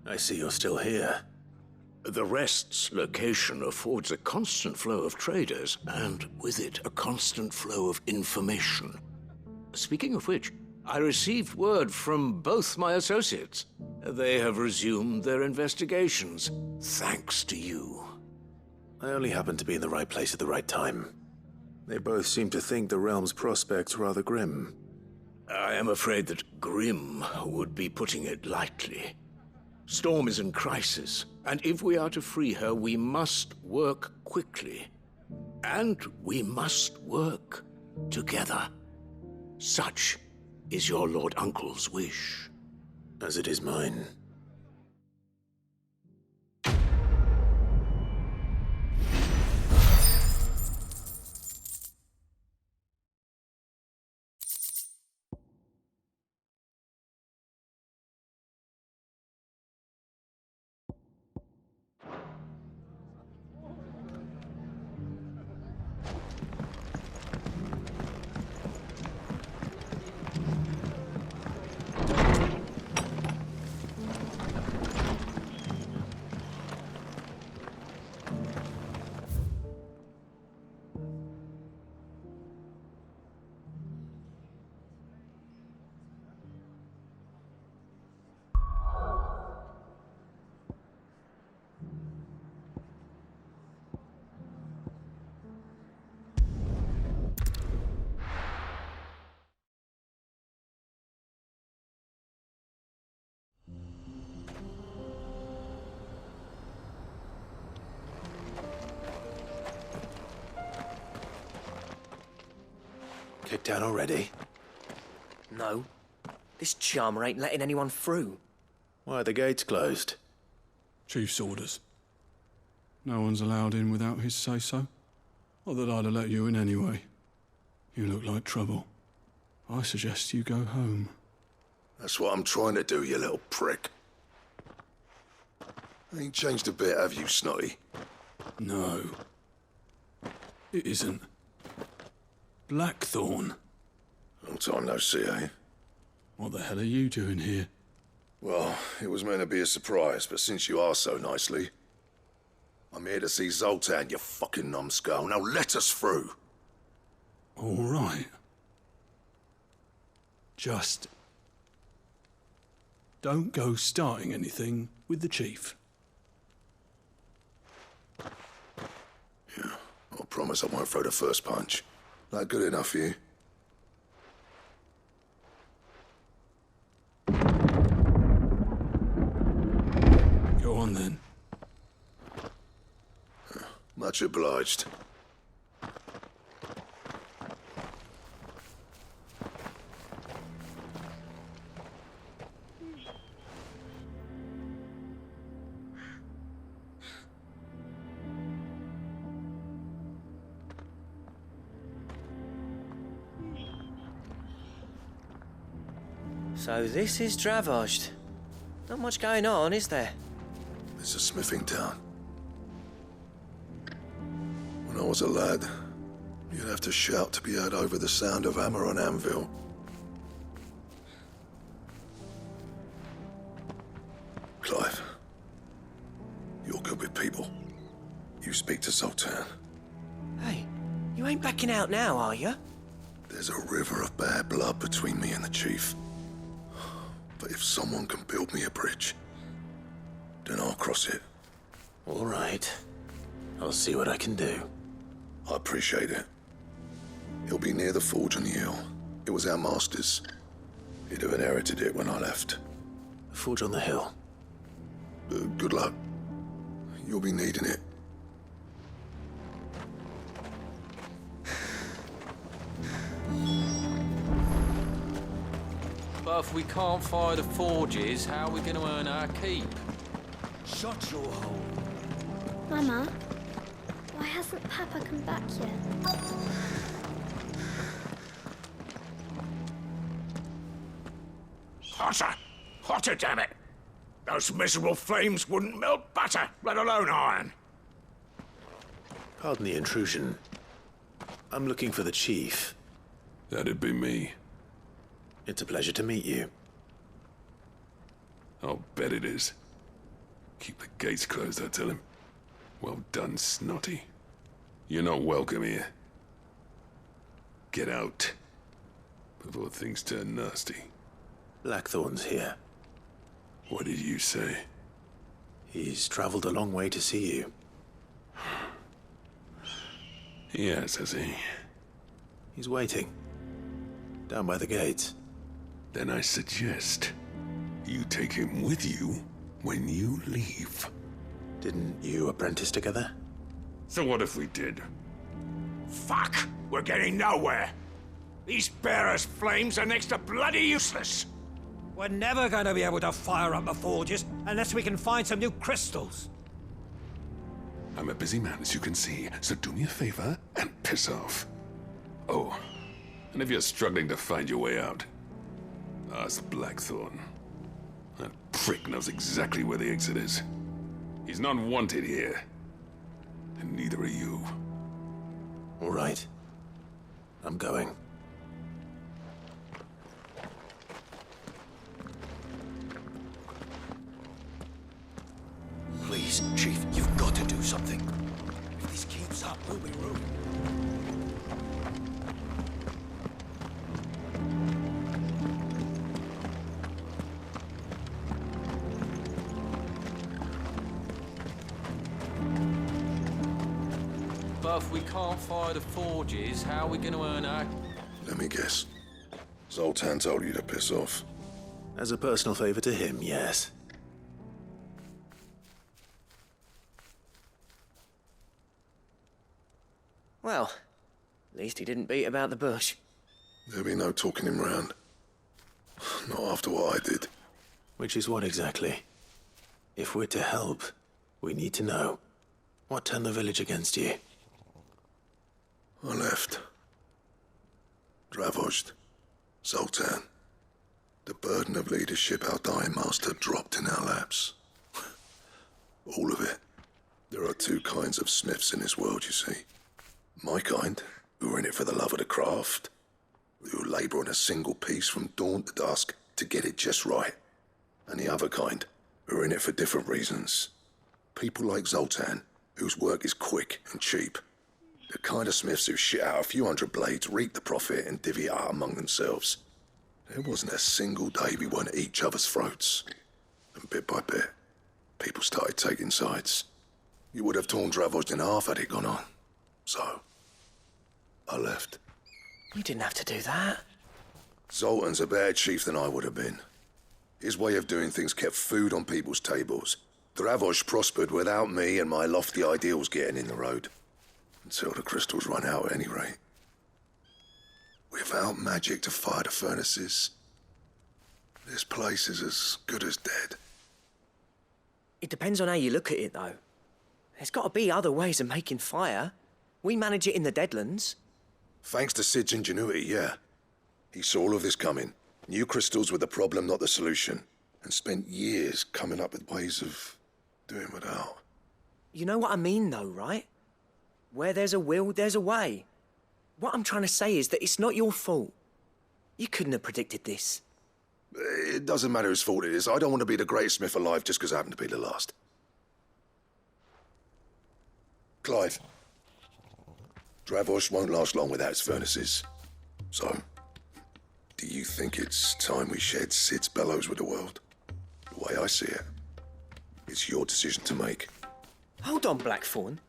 I see you're still here. The Rest's location affords a constant flow of traders, and with it, a constant flow of information. Speaking of which, I received word from both my associates. They have resumed their investigations, thanks to you. I only happened to be in the right place at the right time. They both seem to think the realm's prospects rather grim. I am afraid that grim would be putting it lightly. Storm is in crisis, and if we are to free her, we must work quickly. And we must work together. Such is your Lord Uncle's wish. As it is mine. Kicked down already? No. This charmer ain't letting anyone through. Why are the gates closed? Chief's orders. No one's allowed in without his say-so. Not that I'd have let you in anyway. You look like trouble. I suggest you go home. That's what I'm trying to do, you little prick. Ain't changed a bit, have you, Snotty? No. It isn't. Blackthorn. Long time no see, eh? What the hell are you doing here? Well, it was meant to be a surprise, but since you asked so nicely, I'm here to see Zoltan, you fucking numbskull. Now let us through. All right. Just don't go starting anything with the chief. Yeah, I promise I won't throw the first punch. That good enough for you? Go on then. Much obliged. So this is Dravaged. Not much going on, is there? It's a smithing town. When I was a lad, you'd have to shout to be heard over the sound of hammer on anvil. Clive, you're good with people. You speak to Zoltan. Hey, you ain't backing out now, are you? There's a river of bad blood between me and the chief. But if someone can build me a bridge, then I'll cross it. All right. I'll see what I can do. I appreciate it. He'll be near the forge on the hill. It was our master's. He'd have inherited it when I left. The forge on the hill. Good luck. You'll be needing it. But if we can't fire the forges, how are we going to earn our keep? Shut your hole. Mama, why hasn't Papa come back yet? Hotter! Hotter, damn it! Those miserable flames wouldn't melt butter, let alone iron. Pardon the intrusion. I'm looking for the chief. That'd be me. It's a pleasure to meet you. I'll bet it is. Keep the gates closed, I tell him. Well done, Snotty. You're not welcome here. Get out. Before things turn nasty. Blackthorn's here. What did you say? He's traveled a long way to see you. Yes, has he? He's waiting. Down by the gates. Then I suggest you take him with you when you leave. Didn't you apprentice together? So what if we did? Fuck! We're getting nowhere! These bearers' flames are next to bloody useless! We're never going to be able to fire up the forges unless we can find some new crystals. I'm a busy man, as you can see, so do me a favor and piss off. Oh, and if you're struggling to find your way out, ask Blackthorn. That prick knows exactly where the exit is. He's not wanted here. And neither are you. All right. I'm going. Please, Chief, you've got to do something. If this keeps up, we'll be ruined. But if we can't fire the forges, how are we going to earn our... Let me guess. Zoltan told you to piss off. As a personal favor to him, yes. Well, at least he didn't beat about the bush. There'll be no talking him round. Not after what I did. Which is what exactly? If we're to help, we need to know. What turned the village against you? I left. Dravozd. Zoltan. The burden of leadership our dying master dropped in our laps. All of it. There are two kinds of smiths in this world, you see. My kind, who are in it for the love of the craft, who labour on a single piece from dawn to dusk to get it just right. And the other kind, who are in it for different reasons. People like Zoltan, whose work is quick and cheap. The kind of smiths who shit out a few hundred blades, reap the profit, and divvy it out among themselves. There wasn't a single day we weren't at each other's throats. And bit by bit, people started taking sides. You would have torn Dravozd in half had it gone on. So, I left. You didn't have to do that. Zoltan's a better chief than I would have been. His way of doing things kept food on people's tables. Dravozd prospered without me and my lofty ideals getting in the road. Until the crystals run out at any rate. Without magic to fire the furnaces, this place is as good as dead. It depends on how you look at it, though. There's got to be other ways of making fire. We manage it in the Deadlands. Thanks to Sid's ingenuity, yeah. He saw all of this coming. Knew crystals were the problem, not the solution. And spent years coming up with ways of doing without. You know what I mean, though, right? Where there's a will, there's a way. What I'm trying to say is that it's not your fault. You couldn't have predicted this. It doesn't matter whose fault it is. I don't want to be the greatest smith alive just because I happen to be the last. Clive. Dravozd won't last long without its furnaces. So, do you think it's time we shared Sid's bellows with the world? The way I see it, it's your decision to make. Hold on, Blackthorn.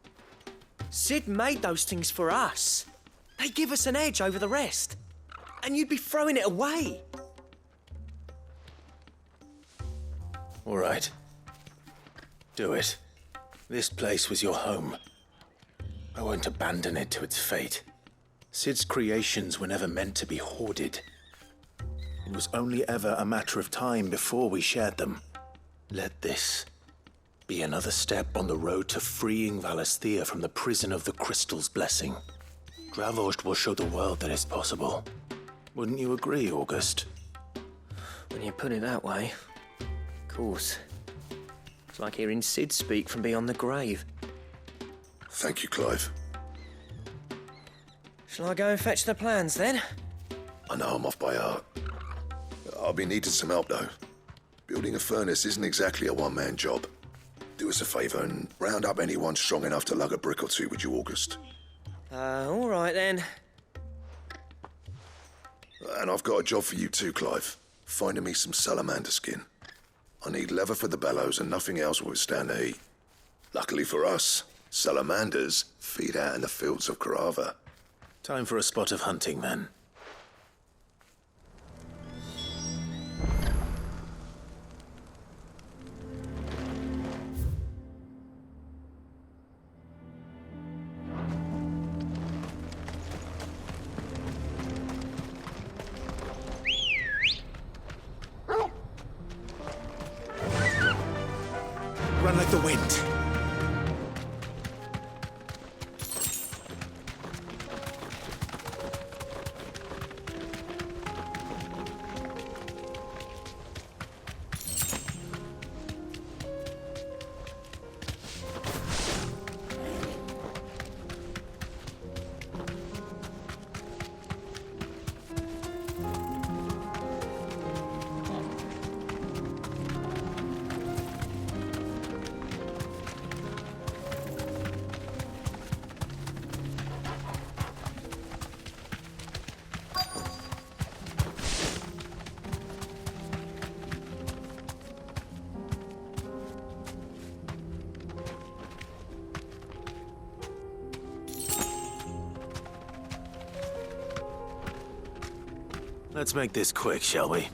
Sid made those things for us. They give us an edge over the rest. And you'd be throwing it away. All right. Do it. This place was your home. I won't abandon it to its fate. Sid's creations were never meant to be hoarded. It was only ever a matter of time before we shared them. Let this be another step on the road to freeing Valisthea from the prison of the Crystal's blessing. Dravozd will show the world that it's possible. Wouldn't you agree, August? When you put it that way, of course. It's like hearing Sid speak from beyond the grave. Thank you, Clive. Shall I go and fetch the plans, then? I know I'm off by heart. I'll be needing some help, though. Building a furnace isn't exactly a one-man job. Do us a favour and round up anyone strong enough to lug a brick or two, would you, August? All right then. And I've got a job for you too, Clive. Finding me some salamander skin. I need leather for the bellows and nothing else will withstand the heat. Luckily for us, salamanders feed out in the fields of Carava. Time for a spot of hunting, then. Run like the wind. Let's make this quick, shall we?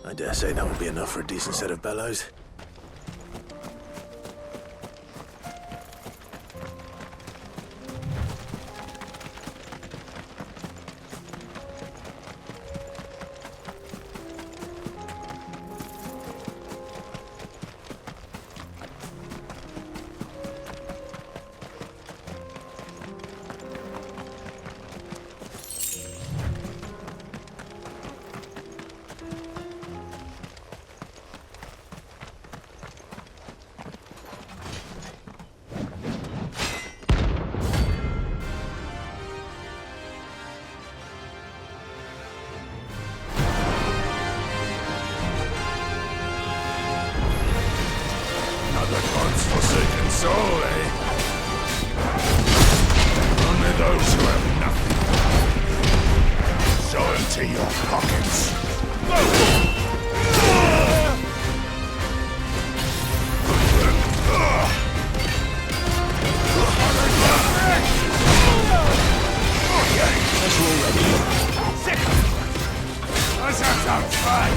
I dare say that would be enough for a decent set of bellows. Forsaken soul, eh? Only those who have nothing. So empty your pockets. Let's have some fun!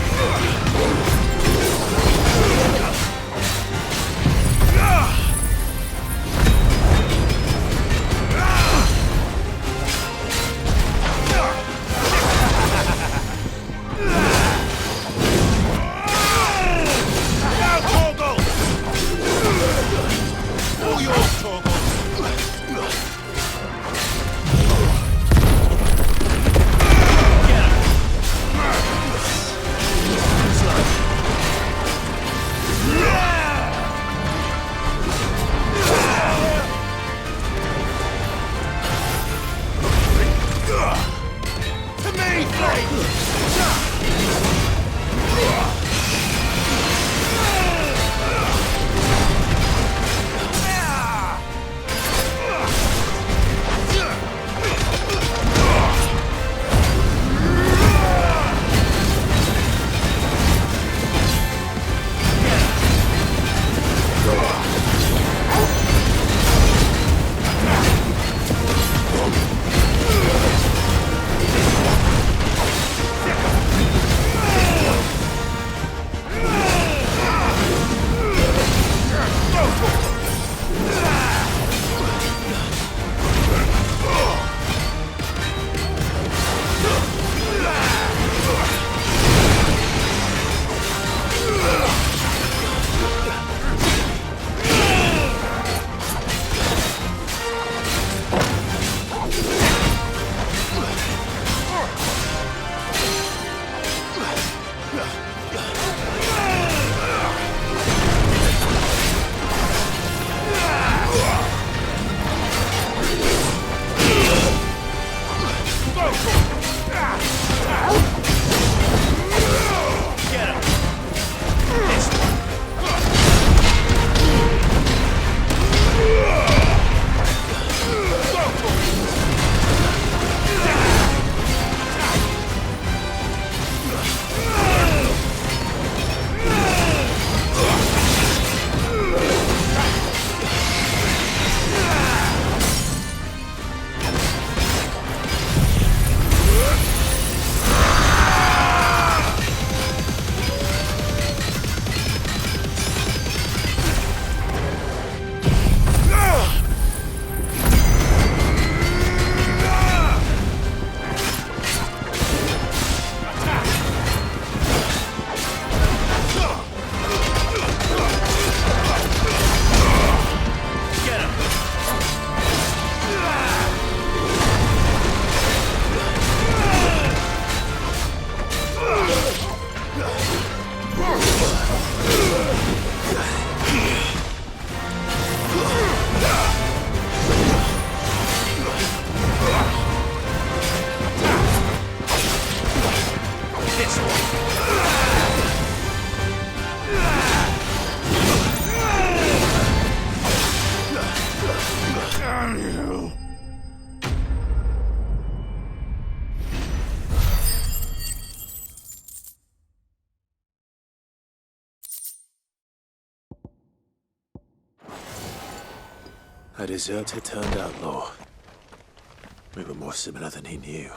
A deserter turned outlaw. We were more similar than he knew.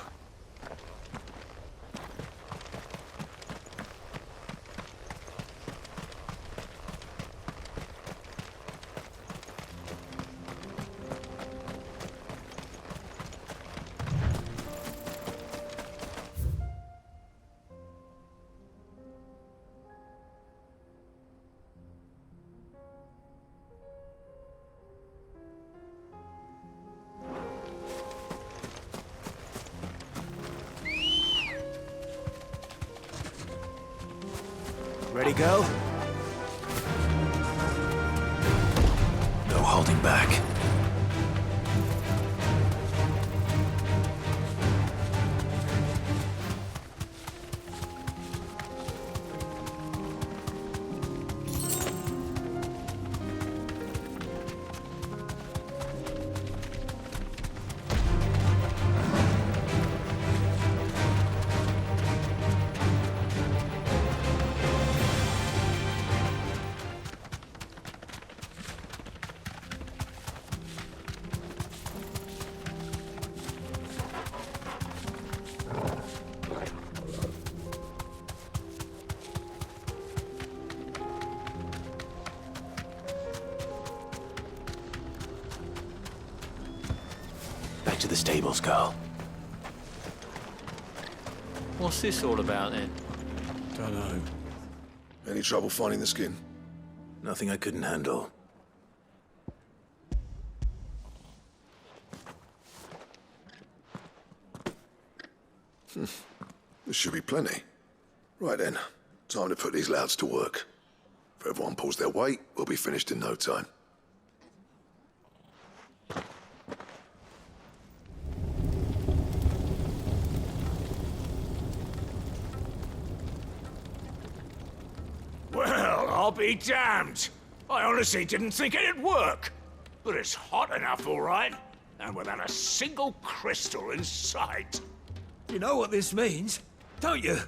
Ready, go? No holding back. Back to the stables, Carl. What's this all about then? Dunno. Any trouble finding the skin? Nothing I couldn't handle. There should be plenty. Right then, time to put these louds to work. If everyone pulls their weight, we'll be finished in no time. Well, I'll be damned. I honestly didn't think it'd work. But it's hot enough, all right. And without a single crystal in sight. You know what this means, don't you?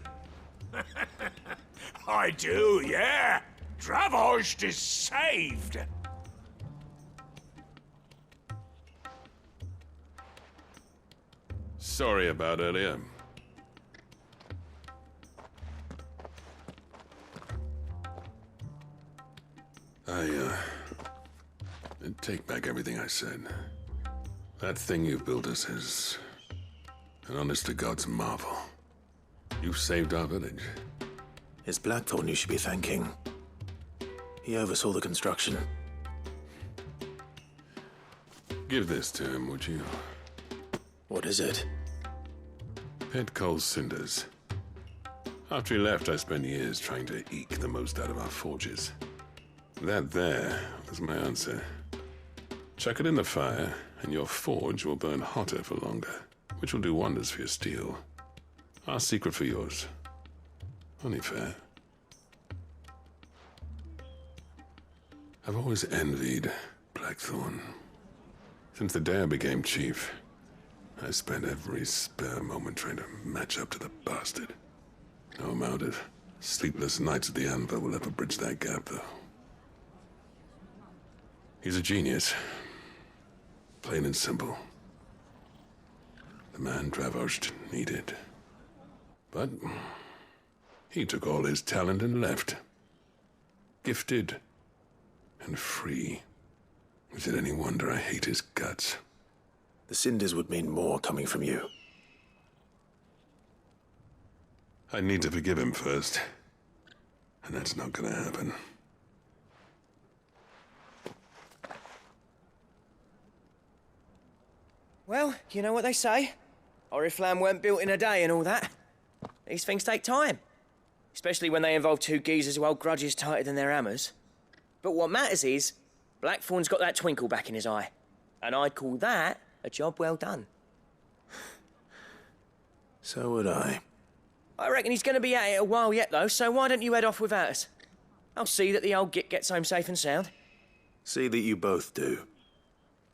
I do, yeah. Dravost is saved. Sorry about earlier. I take back everything I said. That thing you built us is an honest-to-God's marvel. You saved our village. It's Blackthorn you should be thanking. He oversaw the construction. Give this to him, would you? What is it? Pet Cole's cinders. After he left, I spent years trying to eke the most out of our forges. That there was my answer. Chuck it in the fire, and your forge will burn hotter for longer, which will do wonders for your steel. Our secret for yours. Only fair. I've always envied Blackthorn. Since the day I became chief, I spent every spare moment trying to match up to the bastard. No amount of sleepless nights at the anvil will ever bridge that gap, though. He's a genius. Plain and simple. The man Dravost needed. But he took all his talent and left. Gifted and free. Is it any wonder I hate his guts? The cinders would mean more coming from you. I need to forgive him first. And that's not gonna happen. Well, you know what they say. Oriflamme weren't built in a day and all that. These things take time. Especially when they involve two geezers who hold grudges tighter than their hammers. But what matters is, Blackthorn's got that twinkle back in his eye. And I'd call that a job well done. So would I. I reckon he's going to be at it a while yet, though, so why don't you head off without us? I'll see that the old git gets home safe and sound. See that you both do.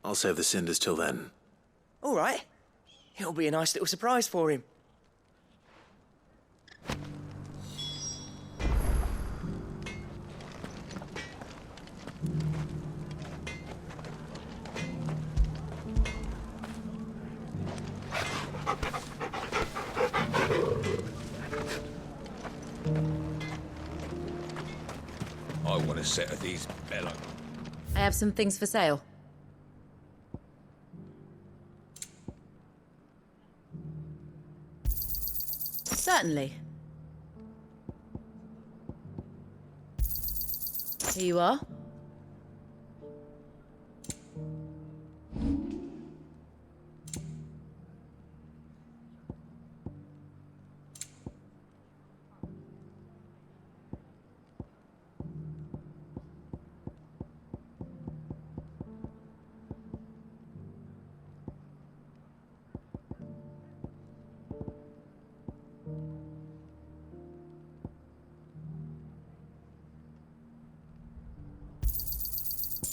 I'll save the cinders till then. All right. It'll be a nice little surprise for him. a set of these bellows. I have some things for sale. Certainly. Here you are.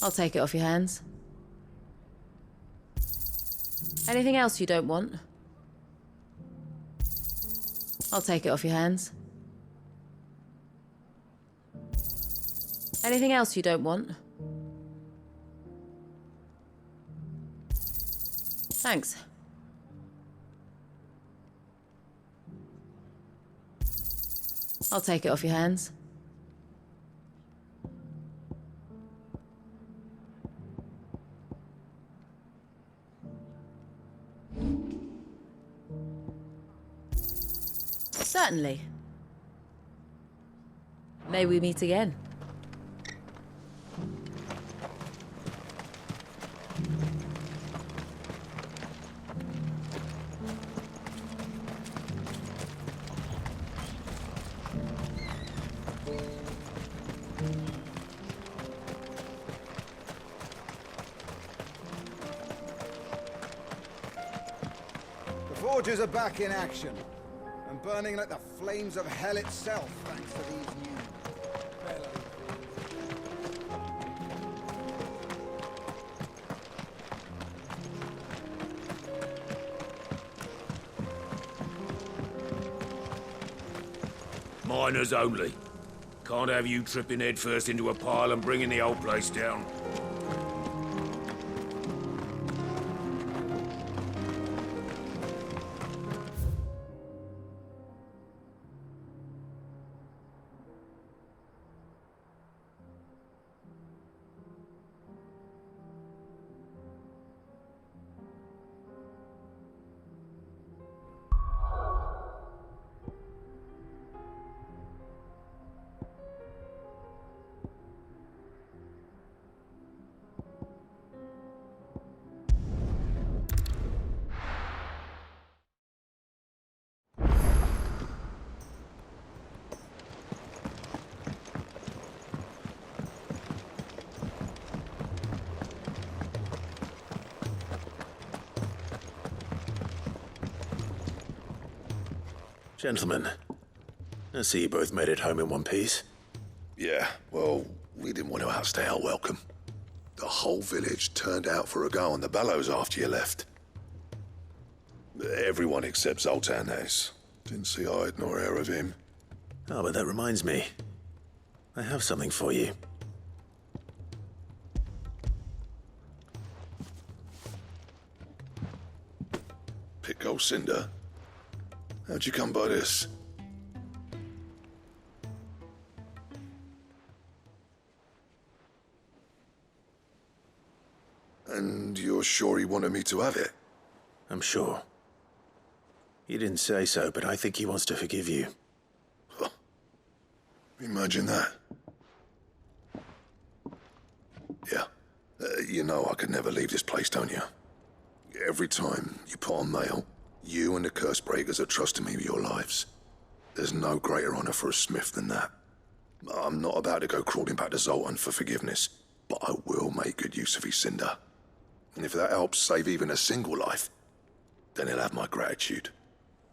I'll take it off your hands. Anything else you don't want? I'll take it off your hands. Anything else you don't want? Thanks. I'll take it off your hands. Certainly. May we meet again. The forges are back in action. And burning like the flames of hell itself, thanks to these new bellows. Miners only. Can't have you tripping headfirst into a pile and bringing the whole place down. Gentlemen, I see you both made it home in one piece. Yeah, well, we didn't want to outstay our welcome. The whole village turned out for a go on the bellows after you left. Everyone except Zoltan, that is. Didn't see hide nor hair of him. Oh, but that reminds me. I have something for you. Pick old Cinder? How'd you come by this? And you're sure he wanted me to have it? I'm sure. He didn't say so, but I think he wants to forgive you. Huh. Imagine that. Yeah. You know I could never leave this place, don't you? Every time you put on mail, you and the curse breakers are trusting me with your lives. There's no greater honor for a smith than that. I'm not about to go crawling back to Zoltan for forgiveness, but I will make good use of his cinder. And if that helps save even a single life, then he'll have my gratitude.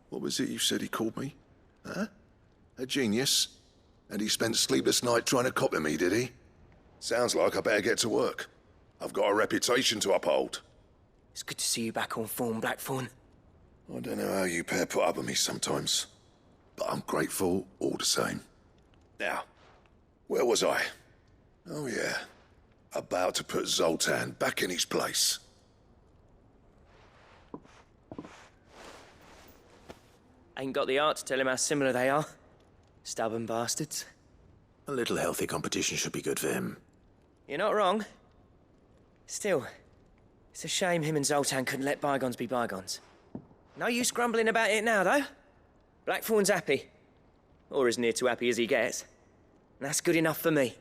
What was it you said he called me? Huh? A genius? And he spent sleepless night trying to copy me, did he? Sounds like I better get to work. I've got a reputation to uphold. It's good to see you back on form, Blackthorn. I don't know how you pair put up with me sometimes, but I'm grateful all the same. Now, where was I? Oh yeah, about to put Zoltan back in his place. Ain't got the art to tell him how similar they are. Stubborn bastards. A little healthy competition should be good for him. You're not wrong. Still, it's a shame him and Zoltan couldn't let bygones be bygones. No use grumbling about it now, though. Blackthorn's happy. Or as near to happy as he gets. And that's good enough for me.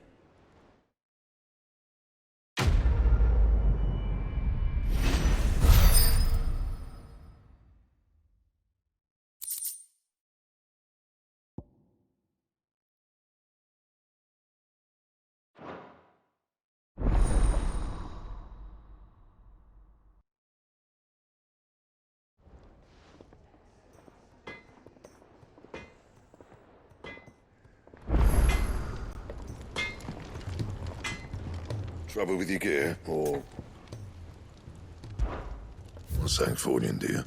Trouble with your gear, or... What's Sancfordian, dear?